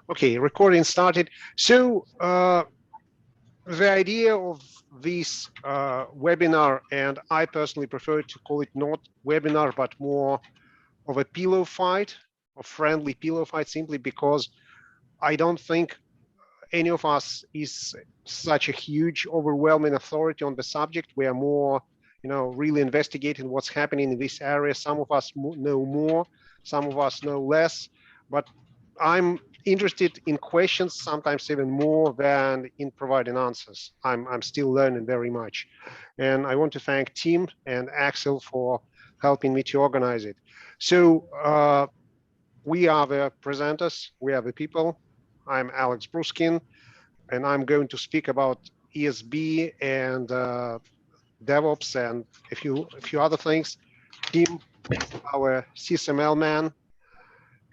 Okay, recording started. So the idea of this webinar, and I personally prefer to call it not webinar, but more of a pillow fight, a friendly pillow fight, simply because I don't think any of us is such a huge, overwhelming authority on the subject. We are more, really investigating what's happening in this area. Some of us know more, some of us know less, but I'm interested in questions sometimes even more than in providing answers. I'm still learning very much. And I want to thank Tim and Axel for helping me to organize it. So we are the presenters, we are the people. I'm Alex Bruskin, and I'm going to speak about ESB and DevOps and a few other things. Tim, our SysML man,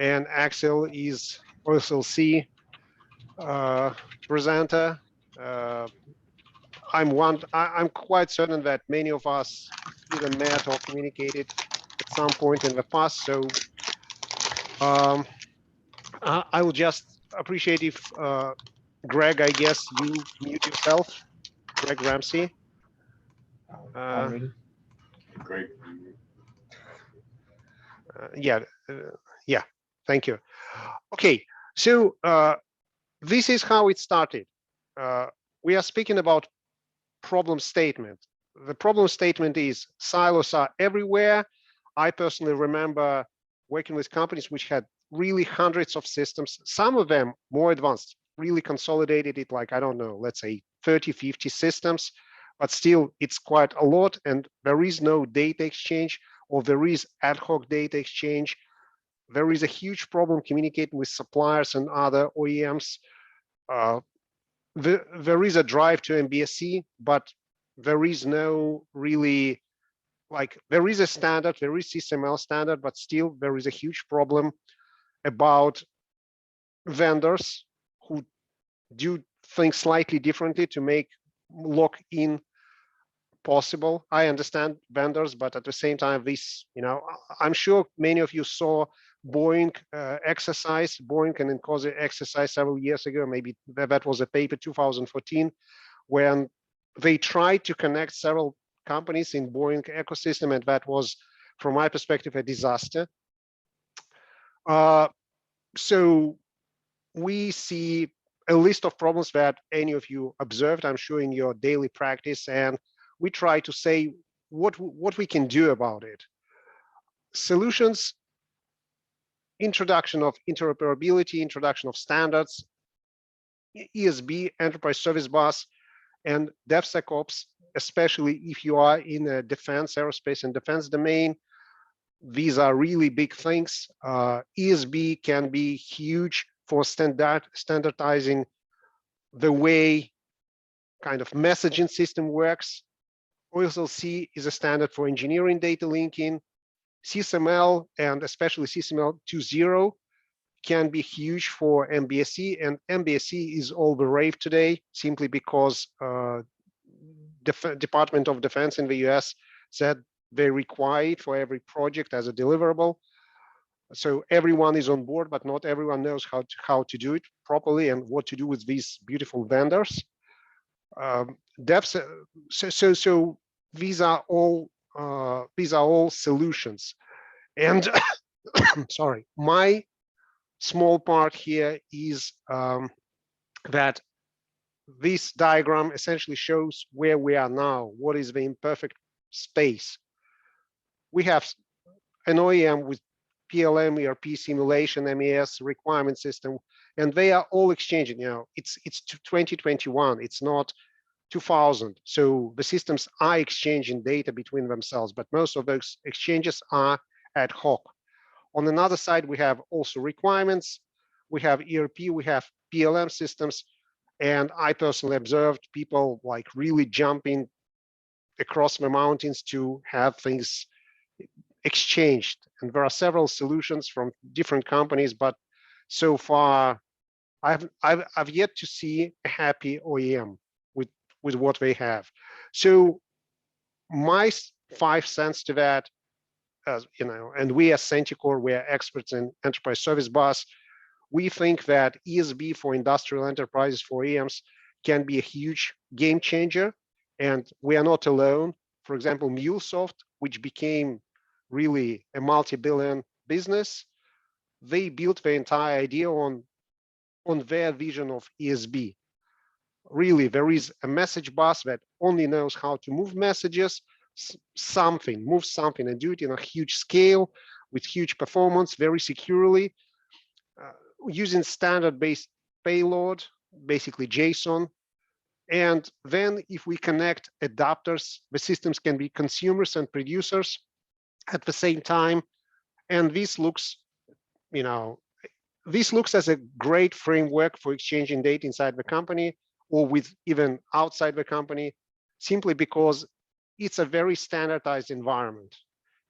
and Axel is OSLC presenter. Uh, I'm quite certain that many of us either met or communicated at some point in the past. So I will just appreciate if Greg, I guess you mute yourself. Greg Ramsey. Great. Yeah, thank you. Okay, so this is how it started. We are speaking about problem statement. The problem statement is silos are everywhere. I personally remember working with companies which had really hundreds of systems, some of them more advanced, really consolidated it like, I don't know, let's say 30, 50 systems, but still it's quite a lot, and there is no data exchange, or there is ad hoc data exchange. There is a huge problem communicating with suppliers and other OEMs. There is a drive to MBSE, but there is no really, like, there is a standard, there is SysML standard, but still there is a huge problem about vendors who do things slightly differently to make lock-in possible. I understand vendors, but at the same time, this, I'm sure many of you saw Boeing exercise, Boeing and Encosi exercise several years ago. Maybe that was a paper 2014, when they tried to connect several companies in Boeing ecosystem, and that was, from my perspective, a disaster. So we see a list of problems that any of you observed, I'm sure, in your daily practice, and we try to say what we can do about it. Solutions: introduction of interoperability, introduction of standards, ESB, enterprise service bus, and DevSecOps, especially if you are in a defense, aerospace and defense domain. These are really big things. ESB can be huge for standardizing the way kind of messaging system works. OSLC is a standard for engineering data linking. SysML, and especially SysML 2.0, can be huge for MBSE, and MBSE is all the rave today, simply because Department of Defense in the US said they require it for every project as a deliverable. So everyone is on board, but not everyone knows how to do it properly and what to do with these beautiful vendors. So these are all solutions. And sorry, my small part here is that this diagram essentially shows where we are now. What is the imperfect space? We have an OEM with PLM, ERP, simulation, MES, requirement system, and they are all exchanging. It's 2021. It's not 2000. So the systems are exchanging data between themselves, but most of those exchanges are ad hoc. On another side, we have also requirements. We have ERP, we have PLM systems, and I personally observed people like really jumping across the mountains to have things exchanged. And there are several solutions from different companies, but so far I've yet to see a happy OEM with what they have. So my 5 cents to that, and we as Senticore, we are experts in enterprise service bus. we think that ESB for industrial enterprises, for EMs, can be a huge game changer, and we are not alone. For example, MuleSoft, which became really a multi-billion business, they built the entire idea on their vision of ESB. Really, there is a message bus that only knows how to move messages, move something and do it in a huge scale with huge performance, very securely, using standard-based payload, basically JSON. And then if we connect adapters, the systems can be consumers and producers at the same time. And this looks, this looks as a great framework for exchanging data inside the company or with even outside the company, simply because it's a very standardized environment.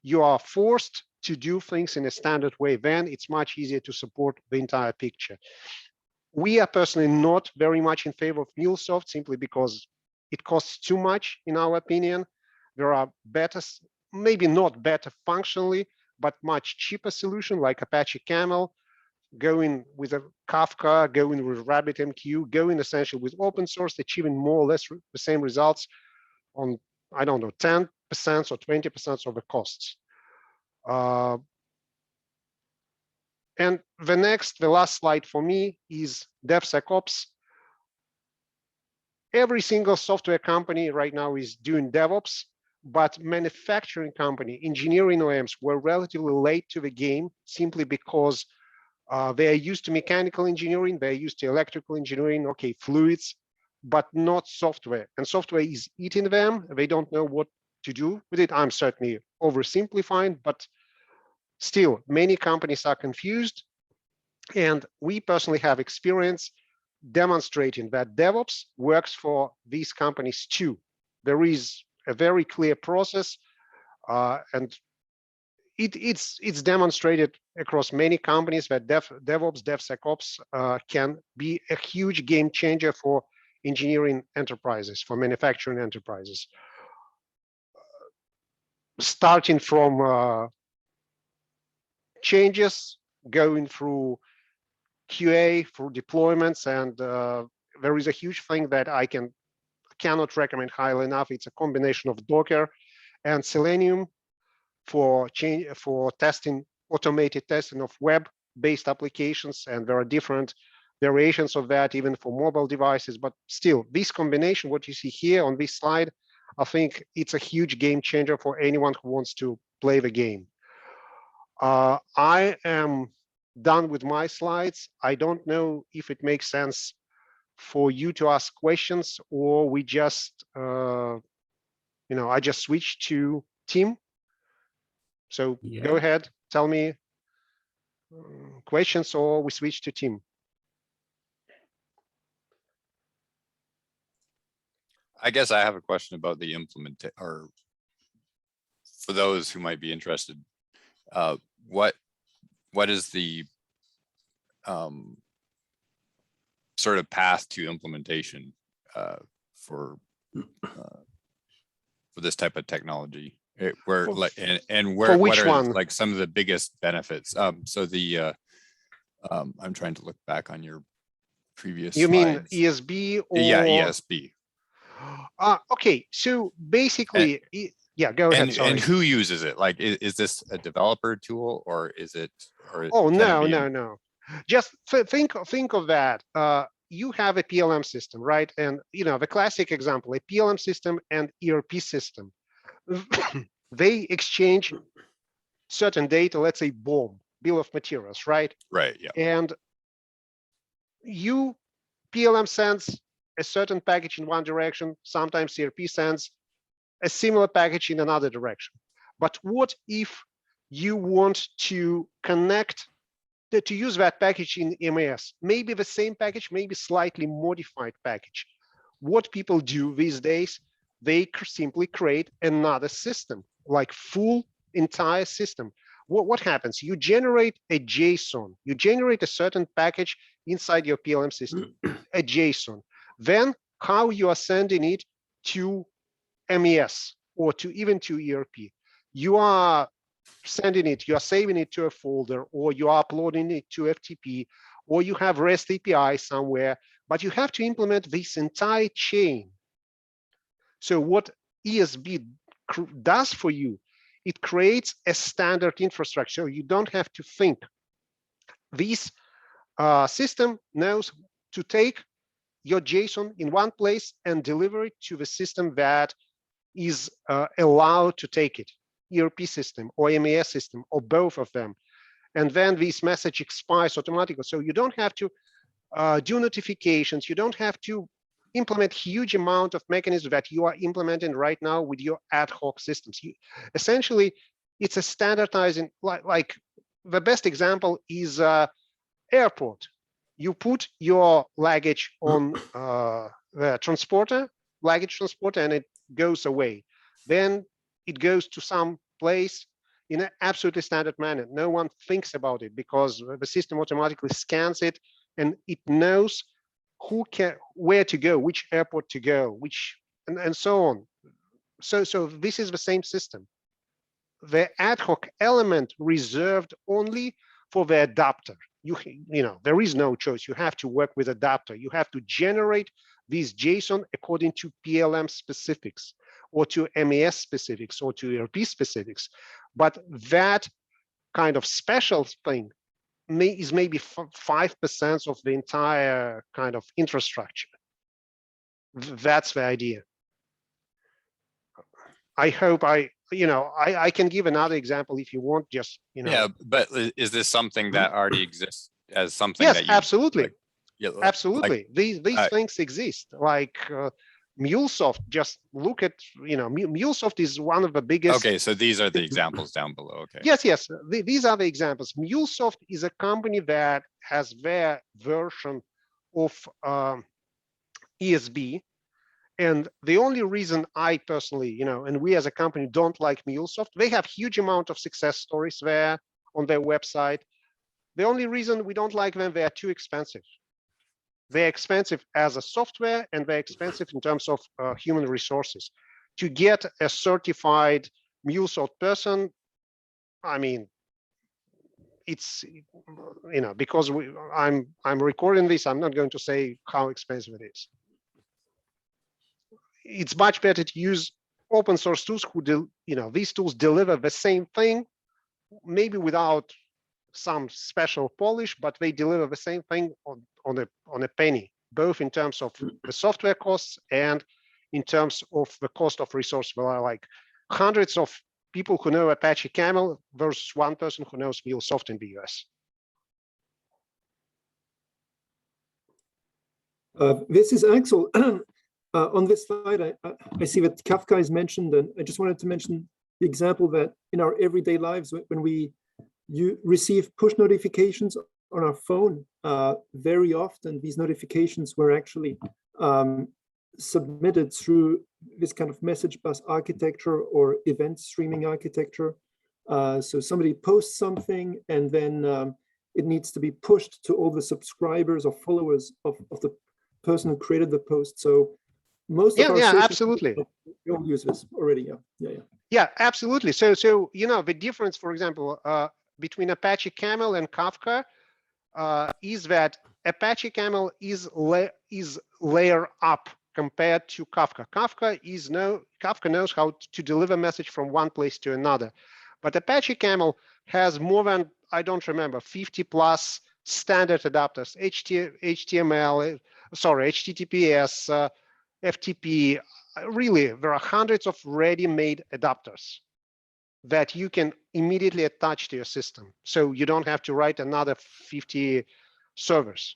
You are forced to do things in a standard way, then it's much easier to support the entire picture. We are personally not very much in favor of MuleSoft, simply because it costs too much, in our opinion. There are better, maybe not better functionally, but much cheaper solution like Apache Camel, going with a Kafka, going with RabbitMQ, going essentially with open source, achieving more or less the same results on, I don't know, 10% or 20% of the costs. And the last slide for me is DevSecOps. Every single software company right now is doing DevOps, but manufacturing company, engineering OEMs were relatively late to the game, simply because they are used to mechanical engineering, they're used to electrical engineering, okay, fluids, but not software. And software is eating them. They don't know what to do with it. I'm certainly oversimplifying, but still, many companies are confused. And we personally have experience demonstrating that DevOps works for these companies too. There is a very clear process, and it's demonstrated across many companies that DevOps, DevSecOps can be a huge game changer for engineering enterprises, for manufacturing enterprises. Starting from changes, going through QA, through deployments, and there is a huge thing that I cannot recommend highly enough. It's a combination of Docker and Selenium for testing, automated testing of web-based applications, and there are different variations of that even for mobile devices. But still, this combination, what you see here on this slide, I think it's a huge game changer for anyone who wants to play the game. I am done with my slides. I don't know if it makes sense for you to ask questions, or we just, I just switch to Tim. So yeah. Go ahead, tell me questions, or we switch to Tim. I guess I have a question about the implementation, or for those who might be interested, what is the sort of path to implementation for this type of technology? Where like and where what are one? Like some of the biggest benefits? So the I'm trying to look back on your previous. You slides. mean ESB or? Yeah, ESB. Okay, so basically, yeah, go ahead. Sorry. And who uses it? Like, is this a developer tool, or is it? Or oh no. Just think of that. You have a PLM system, right? And the classic example: a PLM system and ERP system. They exchange certain data. Let's say BOM, bill of materials, right? Right. Yeah. And PLM sends a certain package in one direction. Sometimes ERP sends a similar package in another direction. But what if you want to connect, to use that package in MES? Maybe the same package, maybe slightly modified package. What people do these days, they simply create another system, like full entire system. What happens? You generate a JSON. You generate a certain package inside your PLM system, a JSON. Then how you are sending it to MES or even to ERP. You are sending it, you are saving it to a folder, or you are uploading it to FTP, or you have REST API somewhere, but you have to implement this entire chain. So what ESB does for you, it creates a standard infrastructure. You don't have to think. This system knows to take your JSON in one place and deliver it to the system that is allowed to take it, ERP system or MES system or both of them. And then this message expires automatically. So you don't have to do notifications. You don't have to implement huge amount of mechanisms that you are implementing right now with your ad hoc systems. Essentially, it's a standardizing, like the best example is airport. You put your luggage on the transporter, luggage transporter, and it goes away. Then it goes to some place in an absolutely standard manner. No one thinks about it because the system automatically scans it and it knows where to go, which airport to go, and so on. So this is the same system. The ad hoc element reserved only for the adapter. You know, there is no choice. You have to work with adapter. You have to generate these JSON according to PLM specifics or to MES specifics or to ERP specifics. But that kind of special thing is maybe 5% of the entire kind of infrastructure. That's the idea. I hope I can give another example if you want, just, Yeah, but is this something that already exists as something? Yes, that you, absolutely. Like, yeah, absolutely. Like, these things exist. Like MuleSoft, just look at, MuleSoft is one of the biggest. Okay, so these are the examples down below. Okay. Yes, these are the examples. MuleSoft is a company that has their version of ESB. And the only reason I personally, and we as a company don't like MuleSoft, they have huge amount of success stories there on their website. The only reason we don't like them, they are too expensive. They're expensive as a software and they're expensive in terms of human resources. To get a certified MuleSoft person, I mean, it's, because I'm recording this, I'm not going to say how expensive it is. It's much better to use open source tools these tools deliver the same thing, maybe without some special polish, but they deliver the same thing on a penny, both in terms of the software costs and in terms of the cost of resource. Well, like hundreds of people who know Apache Camel versus one person who knows MuleSoft in the US. This is Axel. On this slide, I see that Kafka is mentioned, and I just wanted to mention the example that in our everyday lives, when we receive push notifications on our phone, very often these notifications were actually submitted through this kind of message bus architecture or event streaming architecture. So somebody posts something, and then it needs to be pushed to all the subscribers or followers of the person who created the post. So most of our absolutely. We all use this already. Yeah, absolutely. So the difference, for example, between Apache Camel and Kafka is that Apache Camel is layer up compared to Kafka. Kafka knows how to deliver message from one place to another, but Apache Camel has more than, I don't remember, 50 plus standard adapters, HTML, HTTPS, FTP. Really, there are hundreds of ready-made adapters that you can immediately attach to your system. So you don't have to write another 50 servers.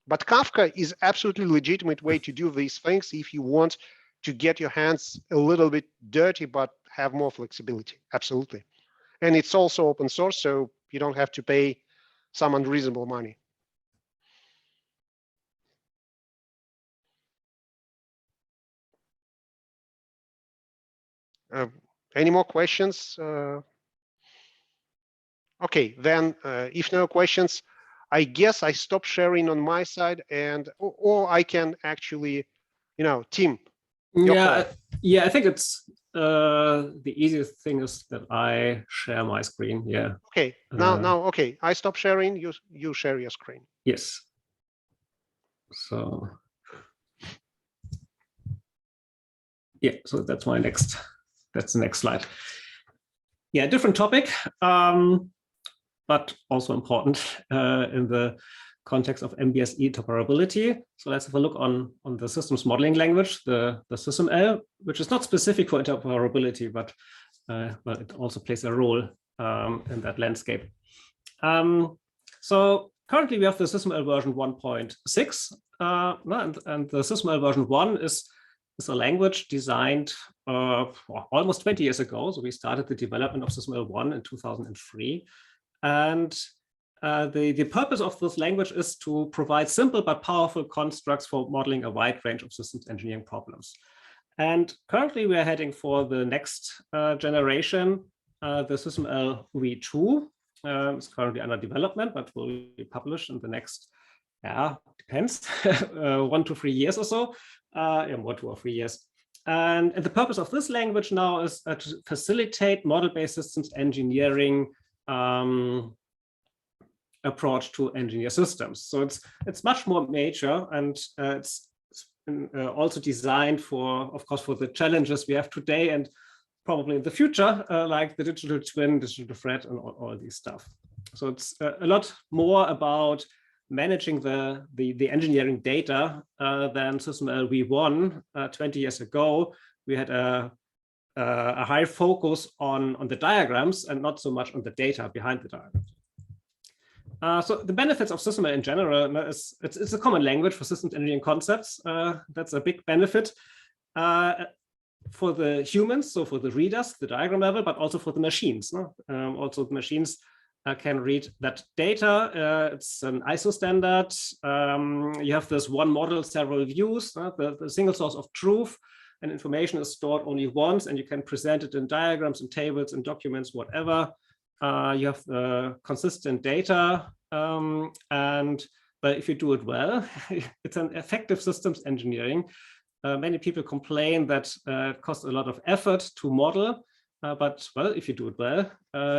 But Kafka is absolutely legitimate way to do these things if you want to get your hands a little bit dirty, but have more flexibility. Absolutely. And it's also open source, so you don't have to pay some unreasonable money. Any more questions? Okay, then if no questions, I guess I stop sharing on my side, and or I can actually, Tim. Yeah, I think it's the easiest thing is that I share my screen. Yeah. Okay. Now, okay. I stop sharing. You share your screen. Yes. So. Yeah. So that's my next. That's the next slide. Yeah, different topic, but also important in the context of MBSE interoperability. So let's have a look on the systems modeling language, the SysML, which is not specific for interoperability, but it also plays a role in that landscape. So currently we have the SysML version 1.6, and the SysML version 1 is a language designed almost 20 years ago. So we started the development of SysML 1 in 2003. And the purpose of this language is to provide simple but powerful constructs for modeling a wide range of systems engineering problems. And currently we are heading for the next generation, the SysML v2. It's currently under development, but will be published in the next, depends, 1 to 3 years or so. 1, 2 or 3 years. And the purpose of this language now is to facilitate model-based systems engineering approach to engineer systems. So it's much more mature, and it's also designed for, of course, for the challenges we have today and probably in the future, like the digital twin, digital thread, and all these stuff. So it's a lot more about managing the engineering data than SysML v1 20 years ago. We had a high focus on the diagrams and not so much on the data behind the diagrams. So the benefits of SysML in general is it's a common language for systems engineering concepts. That's a big benefit for the humans, so for the readers, the diagram level, but also for the machines. Also the machines can read that data. It's an ISO standard. You have this one model, several views, the single source of truth, and information is stored only once, and you can present it in diagrams and tables and documents, whatever. You have consistent data, but if you do it well, it's an effective systems engineering. Many people complain that it costs a lot of effort to model, but well, if you do it well,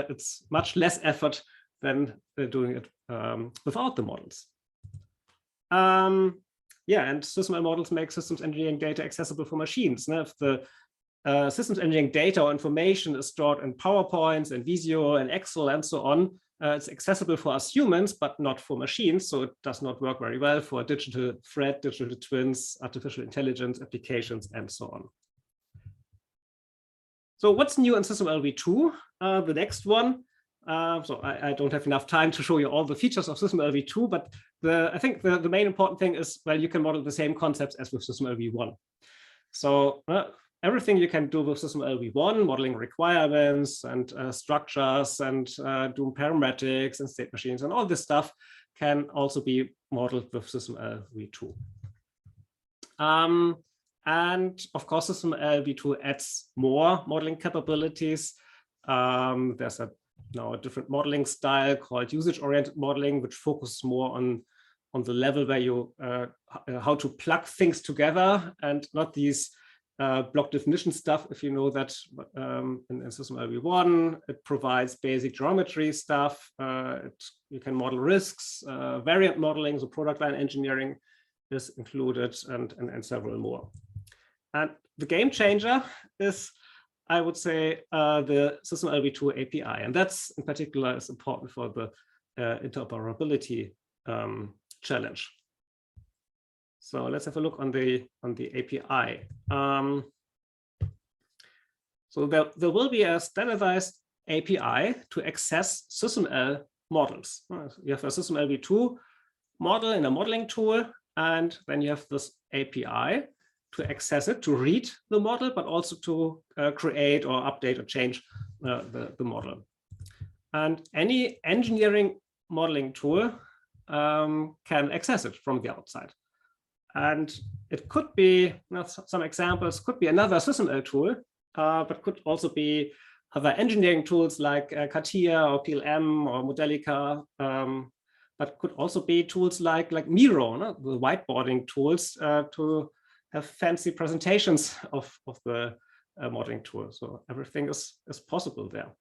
it's much less effort than doing it without the models. Yeah, and SysML models make systems engineering data accessible for machines. Now, if the systems engineering data or information is stored in PowerPoints and Visio and Excel and so on, it's accessible for us humans, but not for machines. So it does not work very well for digital thread, digital twins, artificial intelligence applications, and so on. So what's new in SysML v2? The next one. So I don't have enough time to show you all the features of SysML v2, but I think the main important thing is, well, you can model the same concepts as with SysML v1. So everything you can do with SysML v1, modeling requirements and structures and doing parametrics and state machines and all this stuff can also be modeled with SysML v2. And of course, SysML v2 adds more modeling capabilities. There's now a different modeling style called usage-oriented modeling, which focuses more on the level where you how to plug things together and not these block definition stuff. If you know that in SysML v1, it provides basic geometry stuff. You can model risks, variant modeling, so product line engineering is included, and several more. And the game changer is, I would say, the SysML v2 API, and that's in particular is important for the interoperability challenge. So let's have a look on the API. So there will be a standardized API to access SysML models. You have a SysML v2 model in a modeling tool, and then you have this API to access it, to read the model, but also to create or update or change the model. And any engineering modeling tool can access it from the outside. And it could be, some examples, could be another SysML tool, but could also be other engineering tools like CATIA or PLM or Modelica, but could also be tools like Miro, the whiteboarding tools to have fancy presentations of the modeling tool. So everything is possible there.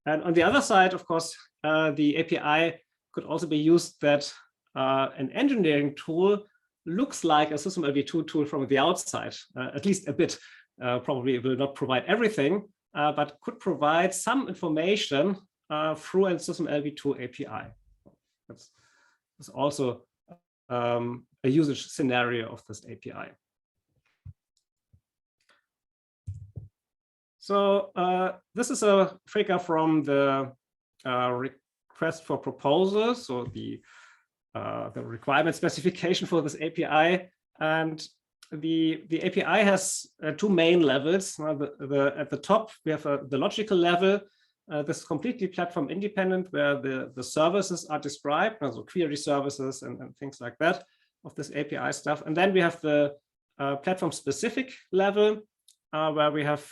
And on the other side, of course, the API could also be used that an engineering tool looks like a SysML2 tool from the outside, at least a bit. Probably it will not provide everything, but could provide some information through a SysML2 API. That's also a usage scenario of this API. So this is a trigger from the request for proposals, so the requirement specification for this API. And the API has two main levels. At the top, we have the logical level. This is completely platform independent, where the services are described, also query services and things like that of this API stuff. And then we have the platform specific level, where we have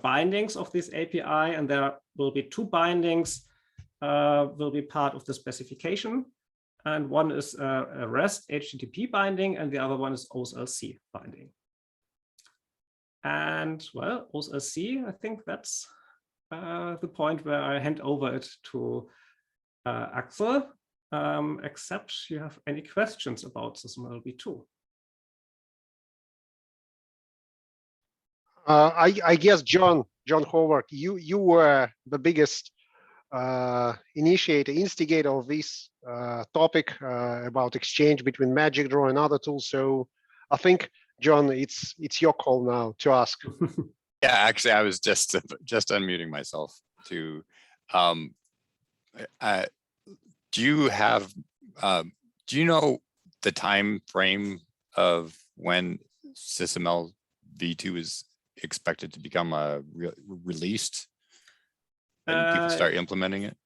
bindings of this API, and there will be two bindings will be part of the specification. And one is a REST HTTP binding, and the other one is OSLC binding. And well, OSLC, I think that's the point where I hand over it to Axel, except you have any questions about SysML2. I guess, John Howard, you were the biggest instigator of this topic about exchange between Magic Draw and other tools. So I think, John, it's your call now to ask. Yeah, actually, I was just unmuting myself to. Do you have? Do you know the time frame of when SysML v2 is expected to become released? And people start implementing it?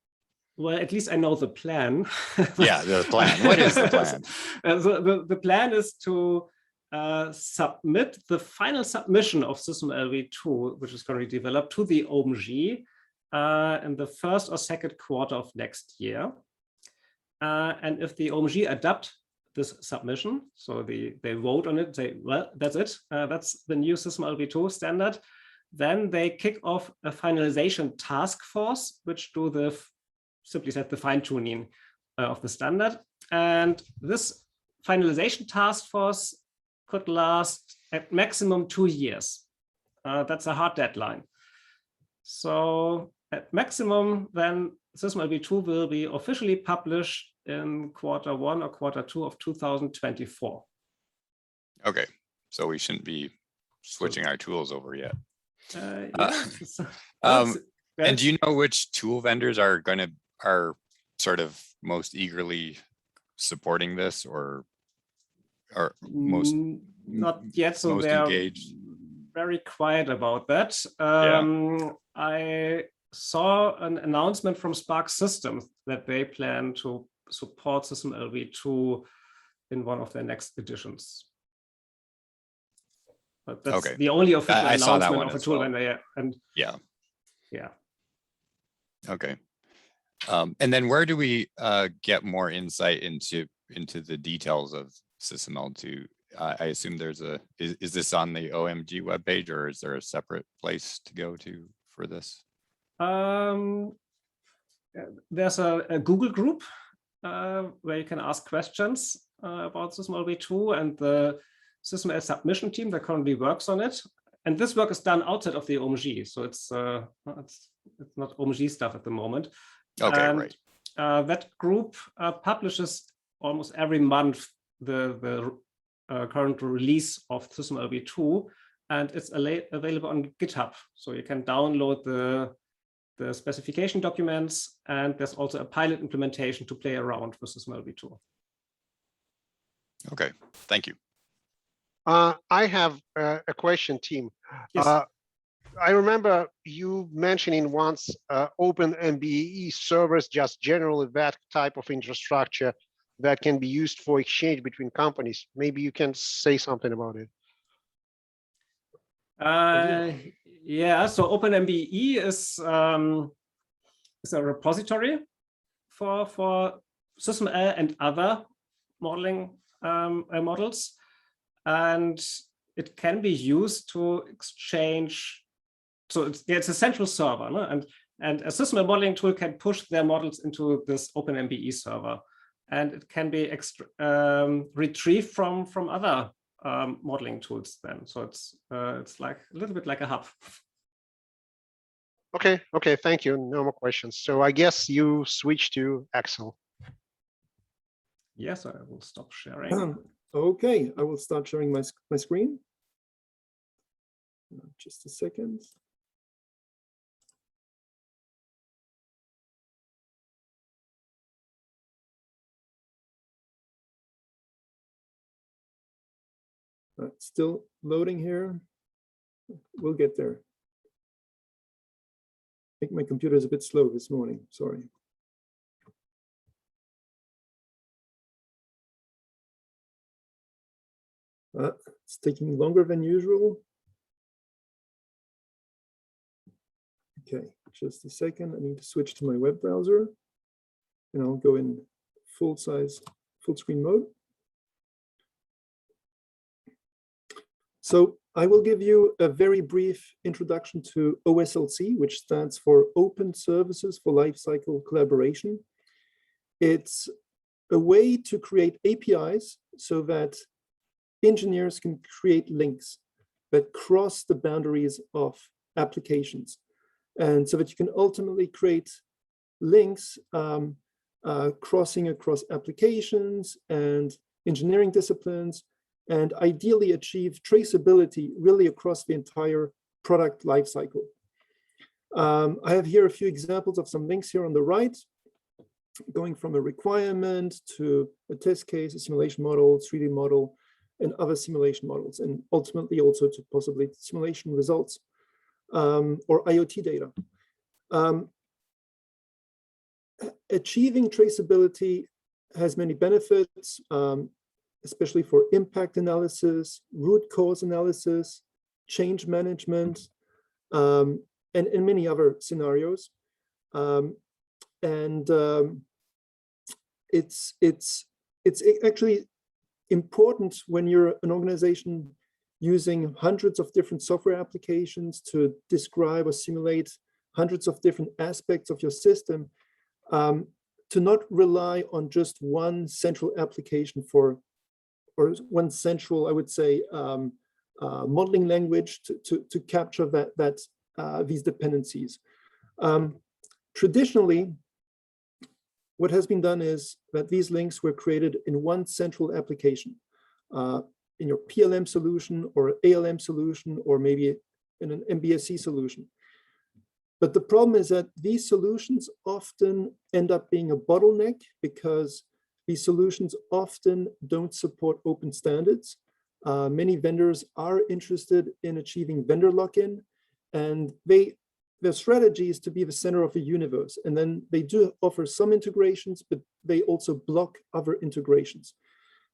Well, at least I know the plan. Yeah, the plan. What is the plan? So the plan is to submit the final submission of SysML v2, which is currently developed, to the OMG in the first or second quarter of next year. And if the OMG adopt this submission, so they vote on it, say, well, that's it. That's the new SysML v2 standard. Then they kick off a finalization task force, which do simply said, the fine-tuning of the standard. And this finalization task force could last at maximum 2 years. That's a hard deadline. So at maximum, then SysML v2 will be officially published in Q1 or Q2 of 2024. Okay, so we shouldn't be switching our tools over yet. And do you know which tool vendors are sort of most eagerly supporting this, or most not yet? So most they're engaged? Very quiet about that. I saw an announcement from Spark Systems that they plan to support SysML v2 in one of their next editions. But that's okay. The only official announcement of a tool well. vendor. And yeah. Yeah. Okay. And then where do we get more insight into the details of SysML2? I assume there's is this on the OMG webpage, or is there a separate place to go to for this? There's a Google group where you can ask questions about SysML v2, and the SysML submission team that currently works on it. And this work is done outside of the OMG, so it's not OMG stuff at the moment. Okay, and, right. That group publishes almost every month the current release of SysML v2, and it's available on GitHub. So you can download the specification documents, and there's also a pilot implementation to play around with SysML v2. Okay, thank you. I have a question, team. Yes. I remember you mentioning once open MBSE servers, just generally that type of infrastructure that can be used for exchange between companies. Maybe you can say something about it. Yeah, so OpenMBE is a repository for SysML and other modeling models. And it can be used to exchange. So it's a central server, no? And a SysML modeling tool can push their models into this OpenMBE server, and it can be retrieved from other modeling tools then. So it's like a little bit like a hub. Okay, thank you. No more questions. So I guess you switch to Axel. Yes, I will stop sharing. Okay, I will start sharing my screen. Just a second. Still loading here. We'll get there. I think my computer is a bit slow this morning. Sorry. It's taking longer than usual. Okay, just a second. I need to switch to my web browser, and I'll go in full screen mode. So I will give you a very brief introduction to OSLC, which stands for Open Services for Lifecycle Collaboration. It's a way to create APIs so that engineers can create links that cross the boundaries of applications, and so that you can ultimately create links crossing across applications and engineering disciplines, and ideally achieve traceability really across the entire product lifecycle. I have here a few examples of some links here on the right, going from a requirement to a test case, a simulation model, 3D model, and other simulation models, and ultimately also to possibly simulation results or IoT data. Achieving traceability has many benefits, especially for impact analysis, root cause analysis, change management, and many other scenarios. It's actually important when you're an organization using hundreds of different software applications to describe or simulate hundreds of different aspects of your system, to not rely on just one central application or one central, I would say, modeling language to capture these dependencies. Traditionally, what has been done is that these links were created in one central application, in your PLM solution or ALM solution, or maybe in an MBSE solution. But the problem is that these solutions often end up being a bottleneck because these solutions often don't support open standards. Many vendors are interested in achieving vendor lock-in, and their strategy is to be the center of the universe. And then they do offer some integrations, but they also block other integrations.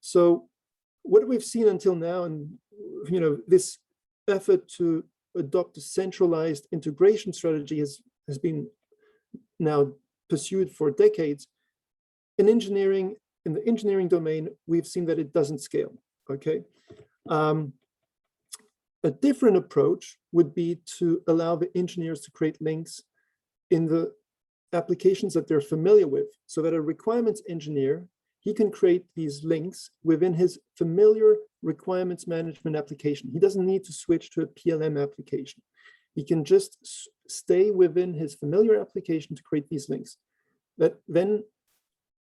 So what we've seen until now, and this effort to adopt a centralized integration strategy has been now pursued for decades. In the engineering domain, we've seen that it doesn't scale. Okay. A different approach would be to allow the engineers to create links in the applications that they're familiar with, so that a requirements engineer, he can create these links within his familiar requirements management application. He doesn't need to switch to a PLM application. He can just stay within his familiar application to create these links that then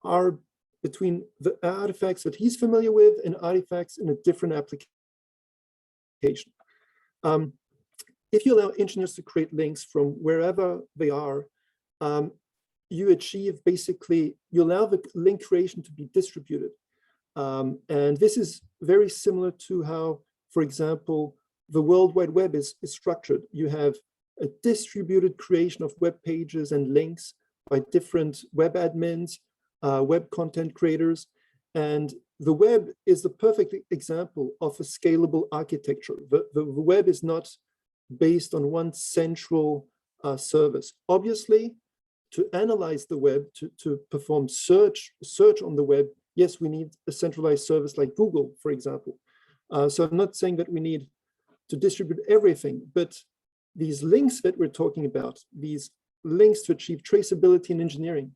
are between the artifacts that he's familiar with and artifacts in a different application. If you allow engineers to create links from wherever they are, you achieve basically, you allow the link creation to be distributed. And this is very similar to how, for example, the World Wide Web is structured. You have a distributed creation of web pages and links by different web admins, web content creators, and the web is the perfect example of a scalable architecture. The web is not based on one central service. Obviously, to analyze the web, to perform search on the web, yes, we need a centralized service like Google, for example. So I'm not saying that we need to distribute everything, but these links that we're talking about, these links to achieve traceability in engineering,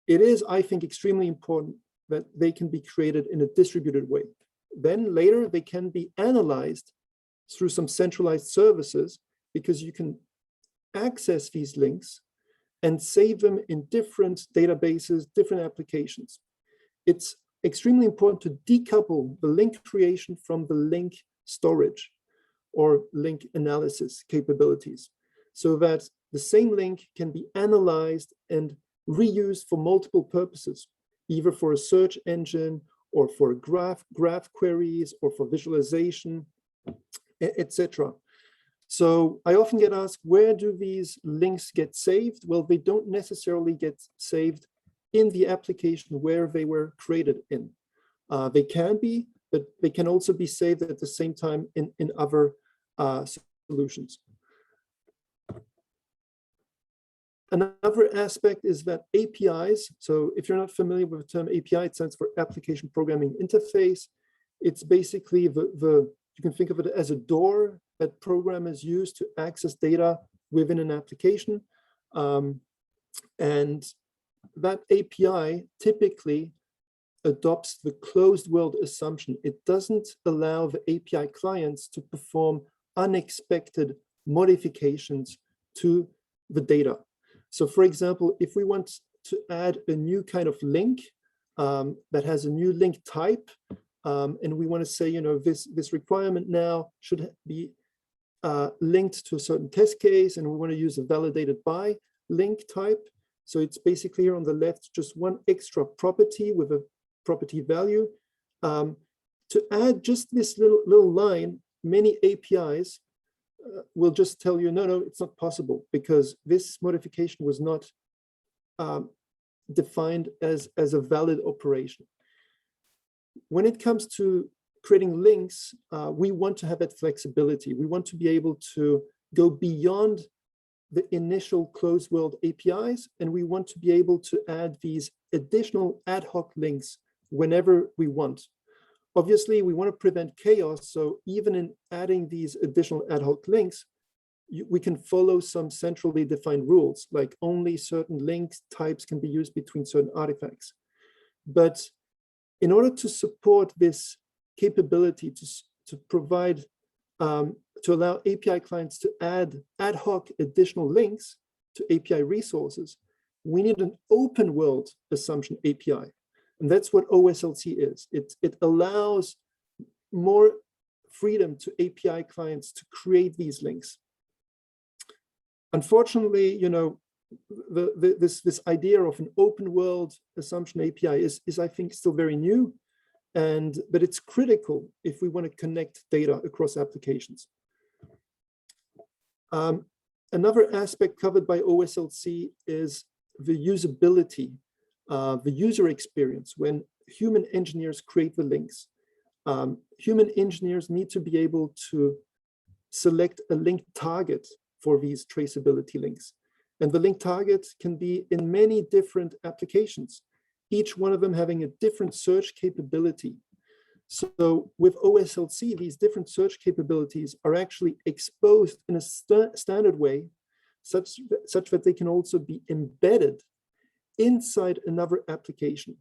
it is, I think, extremely important that they can be created in a distributed way. Then later they can be analyzed through some centralized services, because you can access these links and save them in different databases, different applications. It's extremely important to decouple the link creation from the link storage or link analysis capabilities, so that the same link can be analyzed and reused for multiple purposes, either for a search engine or for graph queries or for visualization, etc. So I often get asked, where do these links get saved? Well, they don't necessarily get saved in the application where they were created in. They can be, but they can also be saved at the same time in other solutions. Another aspect is that APIs, so if you're not familiar with the term API, it stands for Application Programming Interface. It's basically you can think of it as a door that programmers use to access data within an application. And that API typically adopts the closed world assumption. It doesn't allow the API clients to perform unexpected modifications to the data. So for example, if we want to add a new kind of link that has a new link type, and we want to say, this requirement now should be linked to a certain test case, and we want to use a validated by link type. So it's basically here on the left, just one extra property with a property value. To add just this little line, many APIs will just tell you, no, it's not possible, because this modification was not defined as a valid operation. When it comes to creating links, we want to have that flexibility. We want to be able to go beyond the initial closed world APIs, and we want to be able to add these additional ad hoc links whenever we want. Obviously, we want to prevent chaos, so even in adding these additional ad hoc links, we can follow some centrally defined rules, like only certain link types can be used between certain artifacts. But in order to support this capability to provide, to allow API clients to add ad hoc additional links to API resources, we need an open world assumption API. And that's what OSLC is. It allows more freedom to API clients to create these links. Unfortunately, this idea of an open world assumption API is I think still very new, but it's critical if we want to connect data across applications. Another aspect covered by OSLC is the usability, the user experience when human engineers create the links. Human engineers need to be able to select a link target for these traceability links. And the link target can be in many different applications, each one of them having a different search capability. So with OSLC, these different search capabilities are actually exposed in a standard way, such that they can also be embedded inside another application.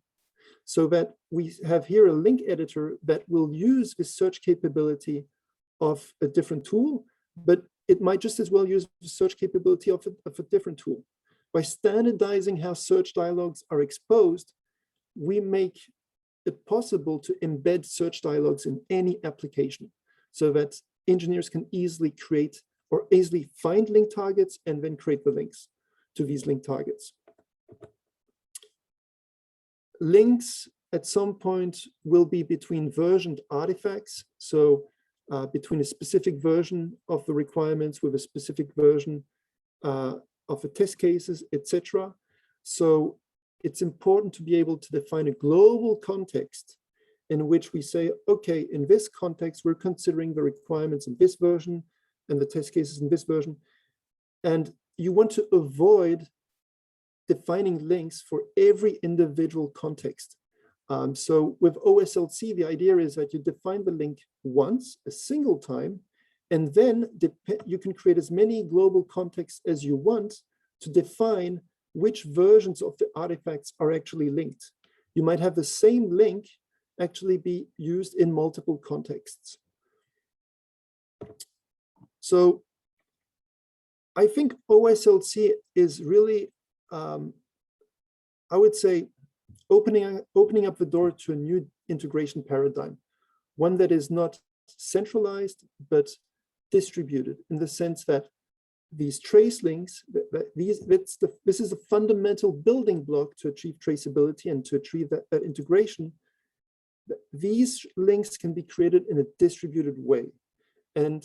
So that we have here a link editor that will use the search capability of a different tool, but it might just as well use the search capability of a different tool. By standardizing how search dialogues are exposed, we make it possible to embed search dialogues in any application so that engineers can easily create or easily find link targets and then create the links to these link targets. Links at some point will be between versioned artifacts. So between a specific version of the requirements with a specific version of the test cases, etc. So it's important to be able to define a global context in which we say, okay, in this context, we're considering the requirements in this version and the test cases in this version. And you want to avoid defining links for every individual context. So with OSLC, the idea is that you define the link once, a single time, and then you can create as many global contexts as you want to define which versions of the artifacts are actually linked. You might have the same link actually be used in multiple contexts. So I think OSLC is really, I would say, opening up the door to a new integration paradigm, one that is not centralized, but distributed, in the sense that these trace links, this is a fundamental building block to achieve traceability and to achieve that integration. These links can be created in a distributed way, and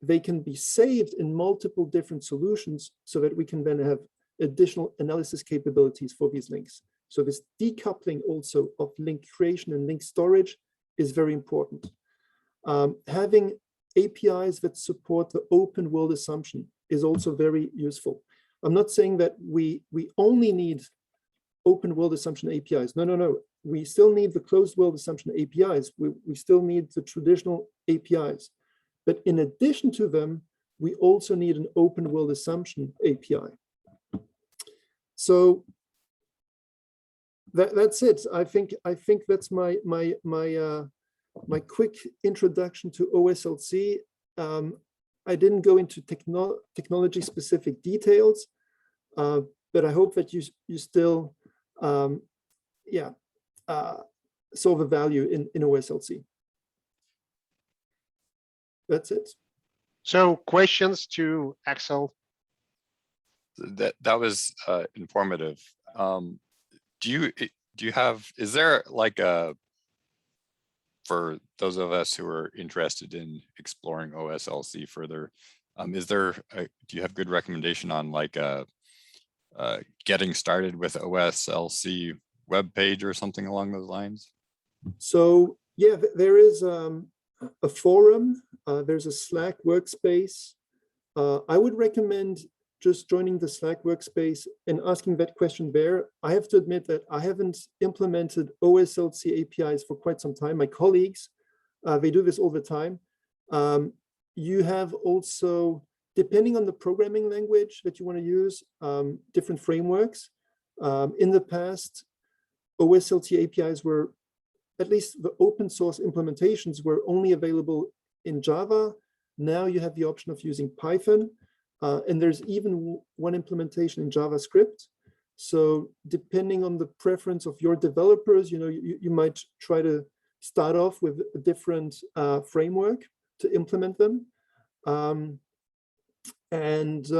they can be saved in multiple different solutions so that we can then have additional analysis capabilities for these links. So this decoupling also of link creation and link storage is very important. Having APIs that support the open world assumption is also very useful. I'm not saying that we only need open world assumption APIs. No. We still need the closed world assumption APIs. We still need the traditional APIs. But in addition to them, we also need an open world assumption API. So that's it. I think that's my quick introduction to OSLC. I didn't go into technology specific details, but I hope that you still saw the value in OSLC. That's it. So questions to Axel? That was informative. Do you have, is there like for those of us who are interested in exploring OSLC further, do you have good recommendation on like getting started with OSLC web page or something along those lines? So yeah, there is a forum, there's a Slack workspace. I would recommend just joining the Slack workspace and asking that question there. I have to admit that I haven't implemented OSLC APIs for quite some time. My colleagues, they do this all the time. You have also, depending on the programming language that you want to use, different frameworks. In the past, OSLC APIs were, at least the open source implementations were only available in Java. Now you have the option of using Python. And there's even one implementation in JavaScript. So depending on the preference of your developers, you might try to start off with a different framework to implement them. It's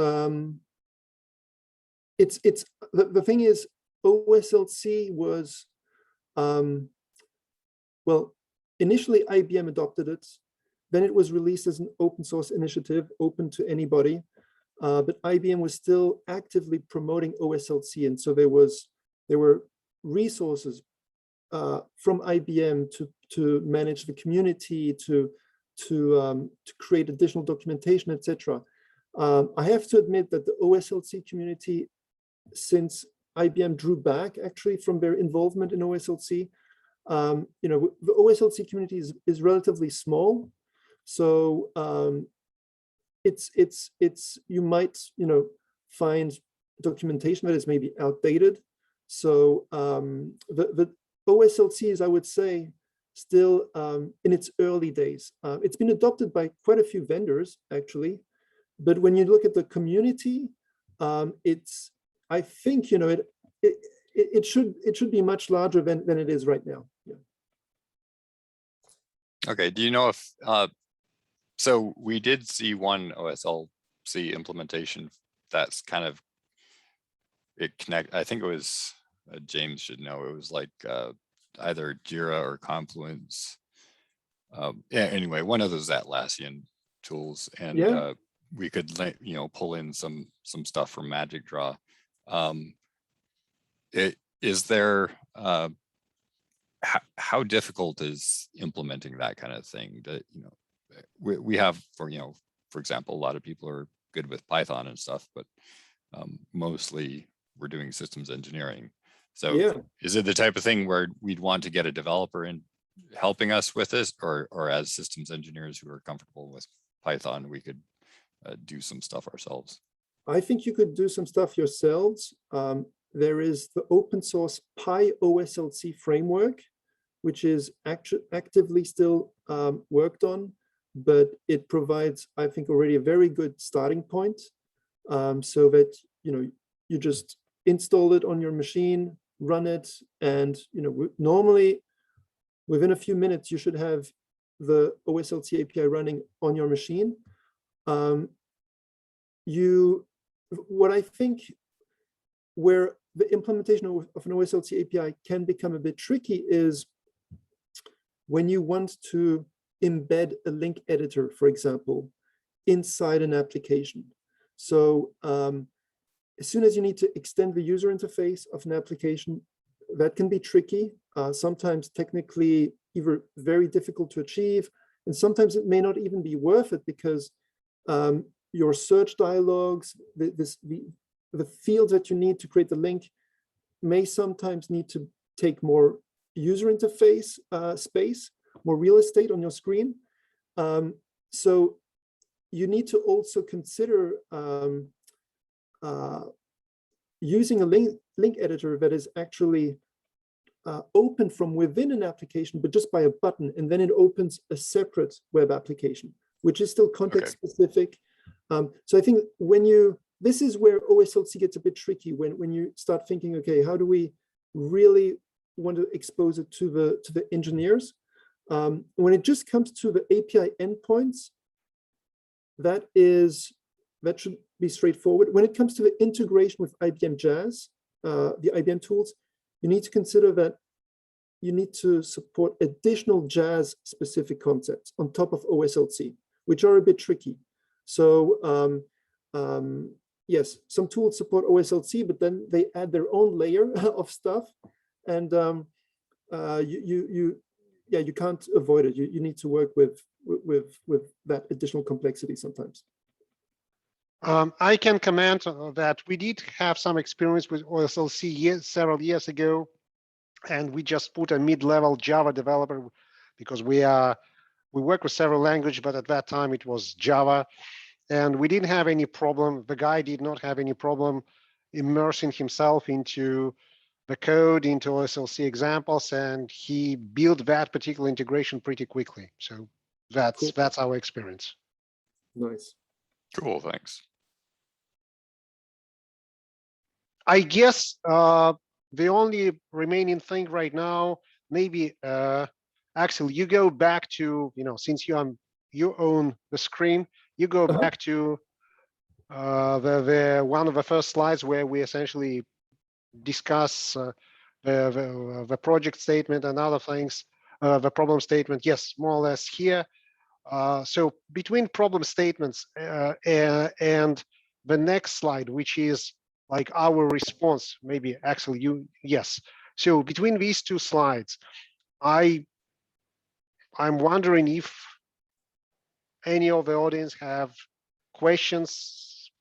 the thing is, OSLC was, well, initially IBM adopted it. Then it was released as an open source initiative, open to anybody. But IBM was still actively promoting OSLC, and so there were resources from IBM to manage the community, to create additional documentation, etc. I have to admit that the OSLC community, since IBM drew back actually from their involvement in OSLC, the OSLC community is relatively small, so. You might find documentation that is maybe outdated. So the OSLC is, I would say, still in its early days. It's been adopted by quite a few vendors actually, but when you look at the community, I think it should be much larger than it is right now. Yeah. Okay. Do you know if so we did see one OSLC implementation that's kind of, I think it was, James should know, it was like either Jira or Confluence. Yeah, anyway, one of those Atlassian tools, and yeah. We could pull in some stuff from Magic Draw. Is there, how difficult is implementing that kind of thing? That we have, for example, a lot of people are good with Python and stuff, but mostly we're doing systems engineering. So Yeah. is it the type of thing where we'd want to get a developer in helping us with this, or as systems engineers who are comfortable with Python, we could do some stuff ourselves? I think you could do some stuff yourselves. There is the open source PyOSLC framework, which is actively still worked on, but it provides, I think, already a very good starting point, so that you just install it on your machine, run it, and normally within a few minutes you should have the OSLC API running on your machine. What I think where the implementation of an OSLC API can become a bit tricky is when you want to embed a link editor, for example, inside an application. So as soon as you need to extend the user interface of an application, that can be tricky, sometimes technically either very difficult to achieve, and sometimes it may not even be worth it because your search dialogues, the fields that you need to create the link may sometimes need to take more user interface space, more real estate on your screen. So you need to also consider using a link editor that is actually open from within an application, but just by a button, and then it opens a separate web application, which is still context specific. So I think this is where OSLC gets a bit tricky when you start thinking, okay, how do we really want to expose it to the engineers? When it just comes to the API endpoints, that should be straightforward. When it comes to the integration with IBM Jazz, the IBM tools, you need to consider that you need to support additional Jazz specific concepts on top of OSLC, which are a bit tricky. So yes, some tools support OSLC, but then they add their own layer of stuff, and you can't avoid it. You need to work with that additional complexity sometimes. I can comment that we did have some experience with OSLC several years ago, and we just put a mid-level Java developer because we work with several languages, but at that time it was Java, and we didn't have any problem. The guy did not have any problem immersing himself into the code, into OSLC examples, and he built that particular integration pretty quickly. So that's our experience. Nice. Cool, thanks. I guess the only remaining thing right now, maybe Axel, you go back to, since you own the screen, you go back to the one of the first slides where we essentially discuss the project statement and other things, the problem statement. Yes, more or less here. So between problem statements and the next slide, which is like our response, maybe Axel, yes. So between these two slides, I'm wondering if any of the audience have questions.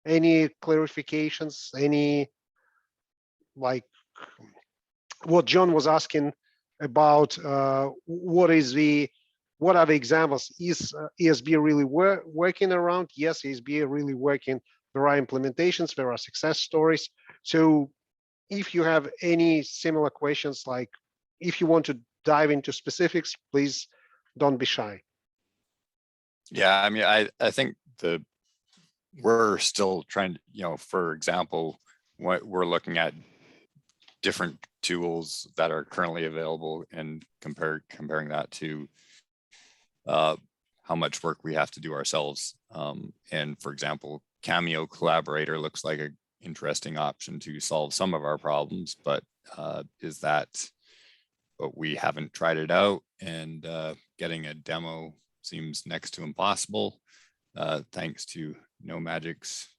Any clarifications, any, like what John was asking about, what are the examples? Is ESB really working around? Yes, ESB really working. There are implementations, there are success stories. So if you have any similar questions, like if you want to dive into specifics, please don't be shy. Yeah, I mean, I think we're still trying to, for example, what we're looking at different tools that are currently available and comparing that to how much work we have to do ourselves. And for example, Cameo Collaborator looks like an interesting option to solve some of our problems, but but we haven't tried it out, and getting a demo seems next to impossible, thanks to NoMagic's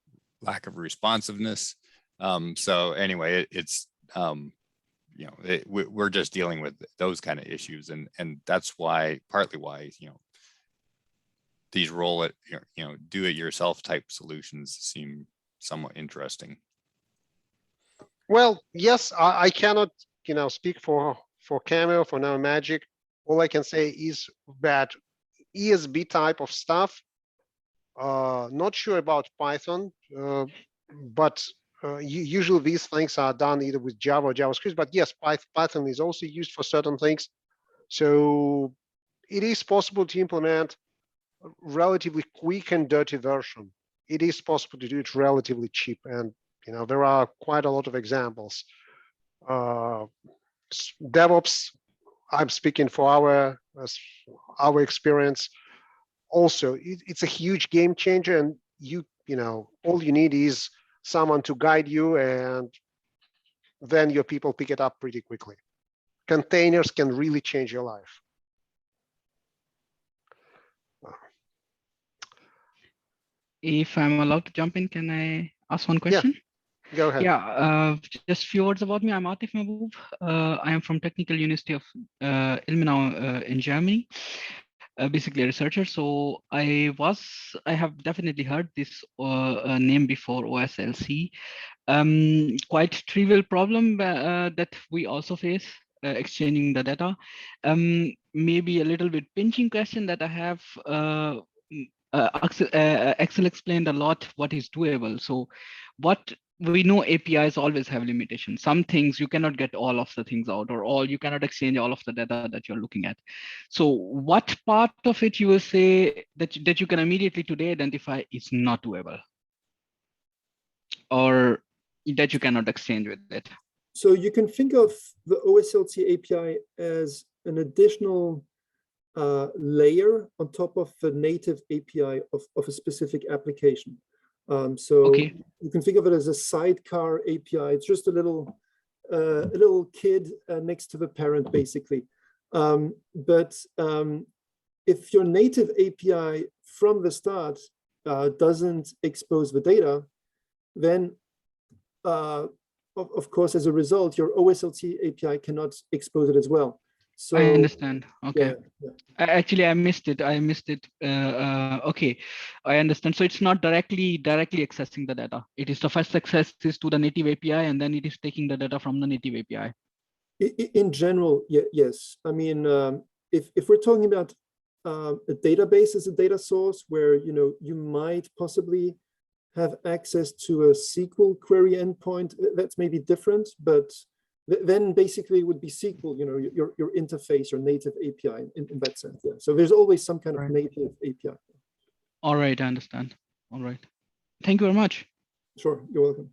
lack of responsiveness. So anyway, it's we're just dealing with those kind of issues, and that's partly why these roll it, do it yourself type solutions seem somewhat interesting. Well, yes, I cannot, speak for Cameo, for Now Magic. All I can say is that ESB type of stuff, not sure about Python, but usually these things are done either with Java or JavaScript. But yes, Python is also used for certain things. So it is possible to implement a relatively quick and dirty version. It is possible to do it relatively cheap, and there are quite a lot of examples. DevOps, I'm speaking for our experience. Also, it's a huge game changer, and all you need is someone to guide you, and then your people pick it up pretty quickly. Containers can really change your life. If I'm allowed to jump in, can I ask one question? Yeah, go ahead. Yeah, just a few words about me. I'm Atif Mahbub. I am from Technical University of Ilmenau in Germany. Basically a researcher. So I have definitely heard this name before, OSLC. Quite trivial problem that we also face, exchanging the data. Maybe a little bit pinching question that I have. Axel explained a lot what is doable. So what we know, APIs always have limitations. Some things you cannot get all of the things out, or you cannot exchange all of the data that you're looking at. So what part of it you will say that you can immediately today identify is not doable, or that you cannot exchange with it? So you can think of the OSLC API as an additional layer on top of the native API of a specific application. So okay. You can think of it as a sidecar API. It's just a little kid next to the parent, basically. But if your native API from the start doesn't expose the data, then of course, as a result, your OSLC API cannot expose it as well. So I understand. Okay. Yeah. Actually, I missed it. Okay, I understand. So it's not directly accessing the data. It is the first access is to the native API, and then it is taking the data from the native API. In general, yes. I mean, if we're talking about a database as a data source where you might possibly have access to a SQL query endpoint, that's maybe different, but then basically it would be SQL, your interface, your native API in that sense. Yeah. So there's always some kind of native API. All right, I understand. All right. Thank you very much. Sure, you're welcome.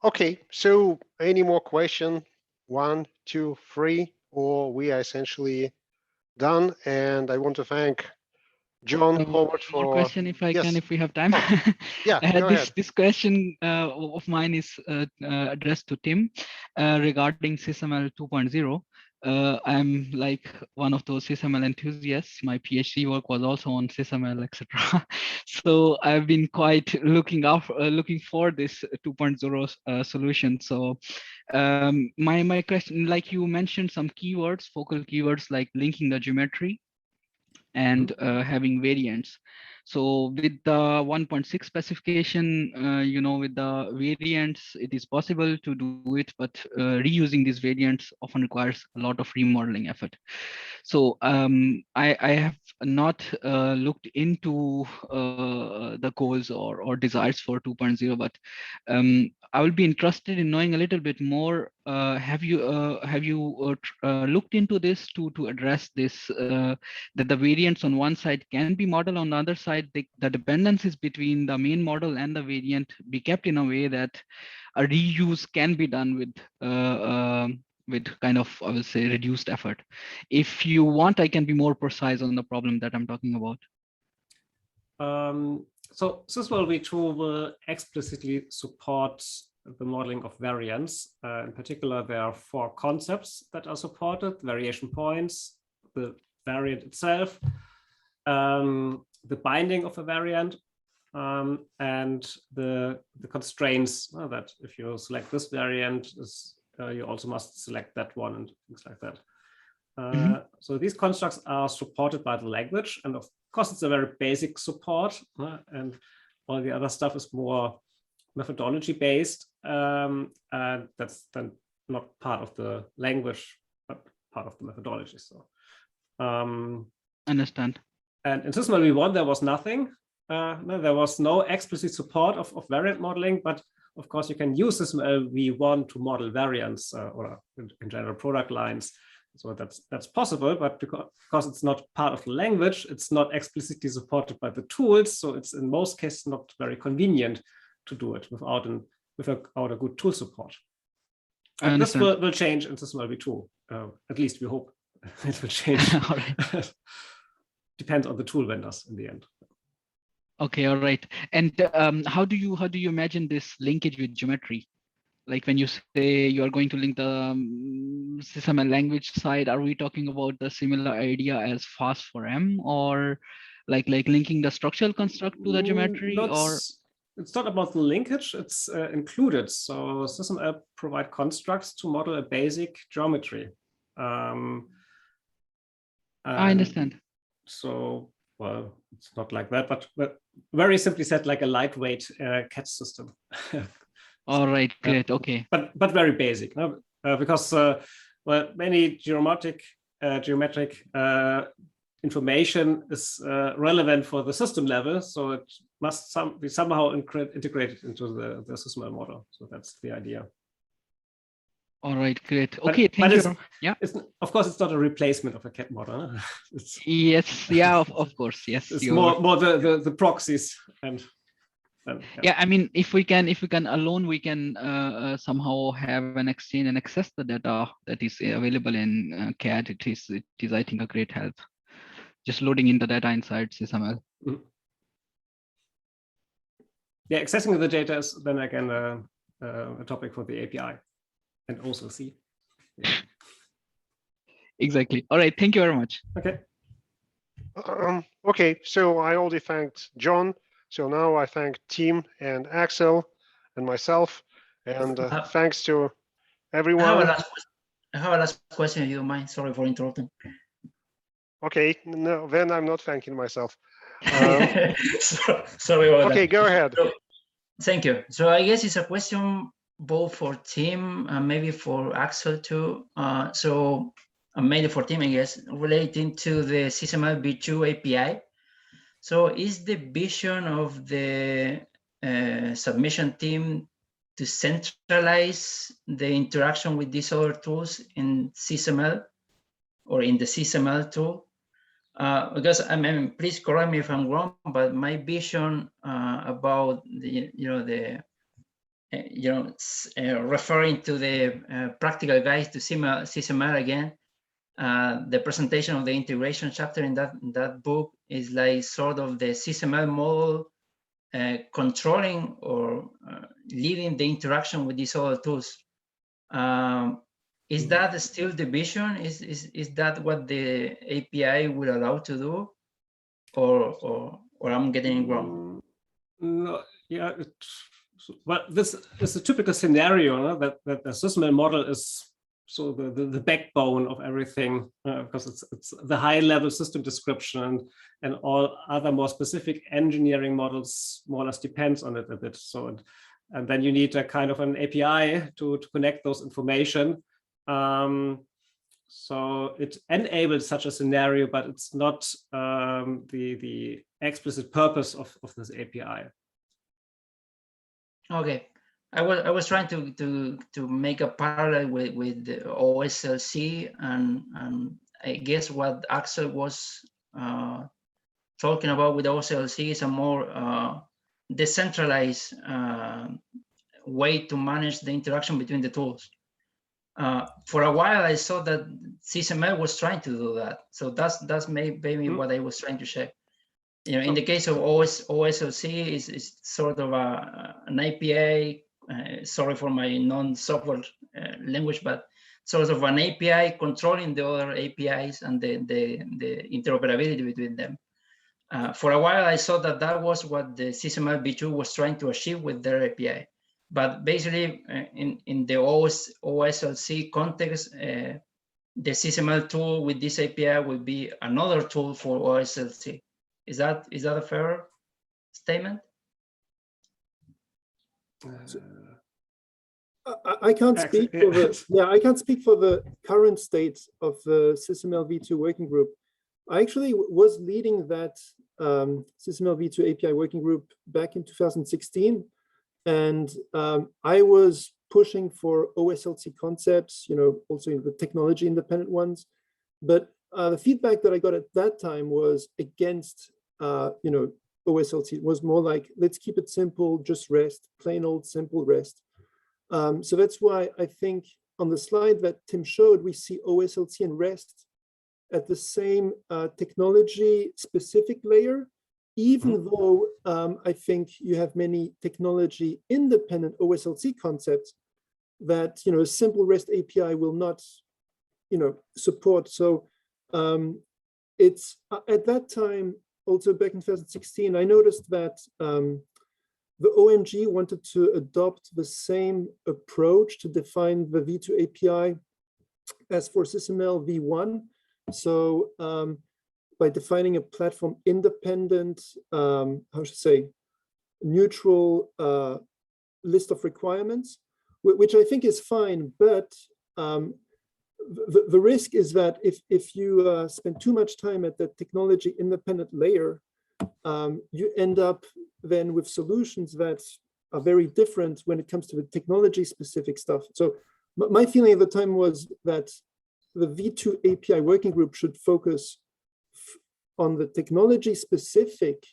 Okay, so any more question? 1, 2, 3, or we are essentially done. And I want to thank John Howard for more question, if I can, if we have time. Yeah, go ahead. This question of mine is addressed to Tim regarding SysML 2.0. I'm like one of those SysML enthusiasts. My PhD work was also on SysML, etc. So I've been quite looking for this 2.0 solution. So my question, like you mentioned some keywords, focal keywords like linking the geometry and having variants. So with the 1.6 specification, with the variants, it is possible to do it, but reusing these variants often requires a lot of remodeling effort. So I have not looked into the goals or desires for 2.0, but I will be interested in knowing a little bit more. Have you looked into this to address this, that the variants on one side can be modeled, on the other side the dependencies between the main model and the variant be kept in a way that a reuse can be done with kind of, I will say, reduced effort. If you want, I can be more precise on the problem that I'm talking about. So SysML v2 will explicitly support the modeling of variants. In particular, there are 4 concepts that are supported: variation points, the variant itself, the binding of a variant, and the constraints that if you select this variant, you also must select that one and things like that. So these constructs are supported by the language, and of course, it's a very basic support, and all the other stuff is more methodology based, and that's then not part of the language, but part of the methodology. So, Understand. and in SysML v1 there was nothing. No, there was no explicit support of variant modeling, but of course you can use SysML v1 to model variants or in general product lines. So that's possible, but because it's not part of the language, it's not explicitly supported by the tools. So it's in most cases not very convenient to do it without a good tool support. And this will change in SysML v2. At least we hope it will change. Depends on the tool vendors in the end. Okay, all right. And how do you imagine this linkage with geometry? Like when you say you are going to link the SysML language side, are we talking about the similar idea as fast4m, or like linking the structural construct to the geometry? Or it's not about the linkage, it's included. So SysML provide constructs to model a basic geometry. I understand. So, well, it's not like that, but very simply said, like a lightweight catch system. All right, great, okay. But very basic, no? Because well, many geometric information is relevant for the system level, so it must be somehow integrated into the SysML model. So that's the idea. All right, great. Okay, thank you. Yeah. Of course, it's not a replacement of a CAD model. Huh? Yes, yeah, of course, yes. It's more the proxies and. Yeah, I mean, if we can alone, we can somehow have an exchange and access the data that is available in CAD. It is, I think, a great help. Just loading in the data inside SysML. Mm-hmm. Yeah, accessing the data is then again a topic for the API and OSLC. Yeah. Exactly. All right. Thank you very much. Okay. Okay, so I already thanked John. So now I thank Tim and Axel and myself, and thanks to everyone. I have a last question, if you don't mind. Sorry for interrupting. Okay, no, then I'm not thanking myself. Sorry about that. Okay, go ahead. So, thank you. So I guess it's a question both for Tim and maybe for Axel too. So mainly for Tim, I guess, relating to the SysML v2 API. So is the vision of the submission team to centralize the interaction with these other tools in SysML or in the SysML tool? Because I mean, please correct me if I'm wrong, but my vision about the referring to the practical guide to SysML again. The presentation of the integration chapter in that book is like sort of the SysML model controlling or leading the interaction with these other tools. Is that still the vision? Is that what the API will allow to do, or I'm getting it wrong? No, yeah. Well, this is a typical scenario, no? that the SysML model is. So the backbone of everything, because it's the high level system description, and all other more specific engineering models more or less depends on it a bit. So and then you need a kind of an API to connect those information. So it enables such a scenario, but it's not the explicit purpose of this API. Okay. I was trying to make a parallel with the OSLC, and I guess what Axel was talking about with OSLC is a more decentralized way to manage the interaction between the tools. For a while, I saw that SysML was trying to do that, so that's maybe what I was trying to check. You know, in the case of OSLC, is sort of an API. Sorry for my non-software language, but sort of an API controlling the other APIs and the interoperability between them. For a while, I saw that was what the SysML v2 was trying to achieve with their API. But basically, in the OSLC context, the SysML tool with this API will be another tool for OSLC. Is that a fair statement? I can't speak for the I can't speak for the current state of the SysML v2 working group. I actually was leading that SysML v2 API working group back in 2016, and I was pushing for OSLC concepts, also in the technology independent ones. But the feedback that I got at that time was against, OSLC. It was more like, let's keep it simple, just REST, plain old simple REST. So that's why I think on the slide that Tim showed, we see OSLC and REST at the same technology specific layer, even though I think you have many technology independent OSLC concepts that a simple REST API will not support. So it's at that time, also back in 2016, I noticed that the OMG wanted to adopt the same approach to define the V2 API as for SysML v1. So by defining a platform independent, neutral list of requirements, which I think is fine, but the risk is that if you spend too much time at the technology independent layer, you end up then with solutions that are very different when it comes to the technology specific stuff. So my feeling at the time was that the V2 API working group should focus on the technology specific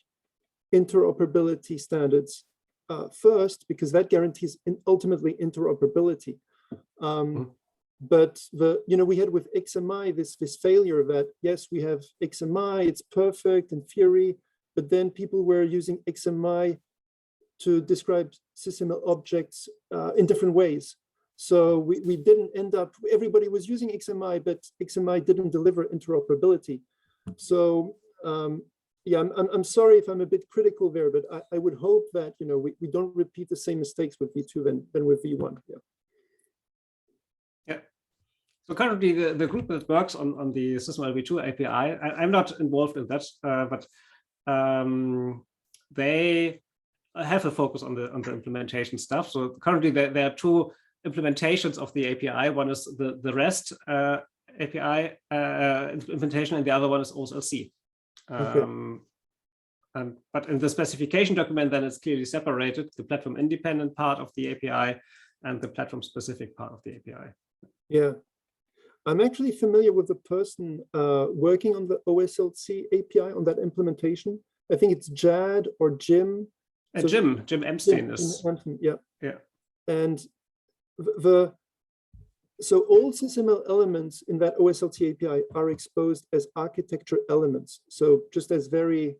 interoperability standards first, because that guarantees ultimately interoperability. But we had with XMI this failure that yes, we have XMI, it's perfect in theory, but then people were using XMI to describe SysML objects in different ways. So we didn't end up, everybody was using XMI, but XMI didn't deliver interoperability. So yeah, I'm sorry if I'm a bit critical there, but I would hope that we don't repeat the same mistakes with V2 than with V1. Yeah. Yeah. So currently the group that works on the SysML v2 API, I'm not involved in that, but they have a focus on the implementation stuff. So currently there are two implementations of the API. One is the REST API implementation, and the other one is OSLC. Okay. But in the specification document, then it's clearly separated: the platform independent part of the API and the platform specific part of the API. Yeah, I'm actually familiar with the person working on the OSLC API on that implementation. I think it's Jad or Jim. So, Jim Emstein is. Yeah. Yeah. And so all SysML elements in that OSLC API are exposed as architecture elements. So just as very,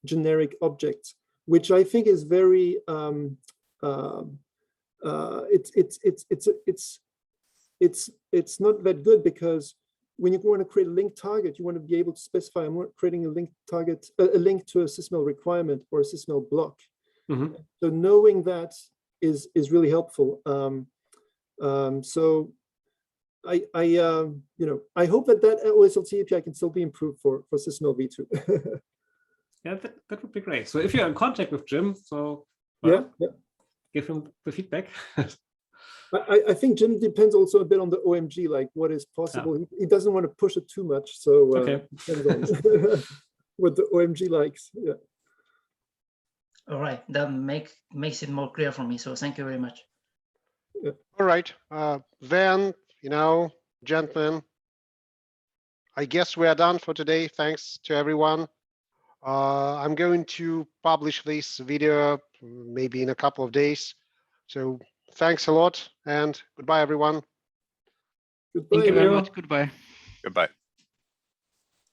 generic objects, which I think is very, it's not that good, because when you want to create a link target, you want to be able to specify, I'm creating a link target, a link to a SysML requirement or a SysML block. So knowing that is really helpful. So I hope that OSLC API can still be improved for SysML v2. Yeah, that would be great. So if you're in contact with Jim, so yeah, give him the feedback. I think Jim depends also a bit on the OMG, like what is possible. Yeah. He doesn't want to push it too much, so depends on what the OMG likes. Yeah. All right, that makes it more clear for me. So thank you very much. Yeah. All right, then, gentlemen, I guess we are done for today. Thanks to everyone. I'm going to publish this video maybe in a couple of days. So thanks a lot and goodbye, everyone. Goodbye. Thank you very much. Goodbye. Goodbye.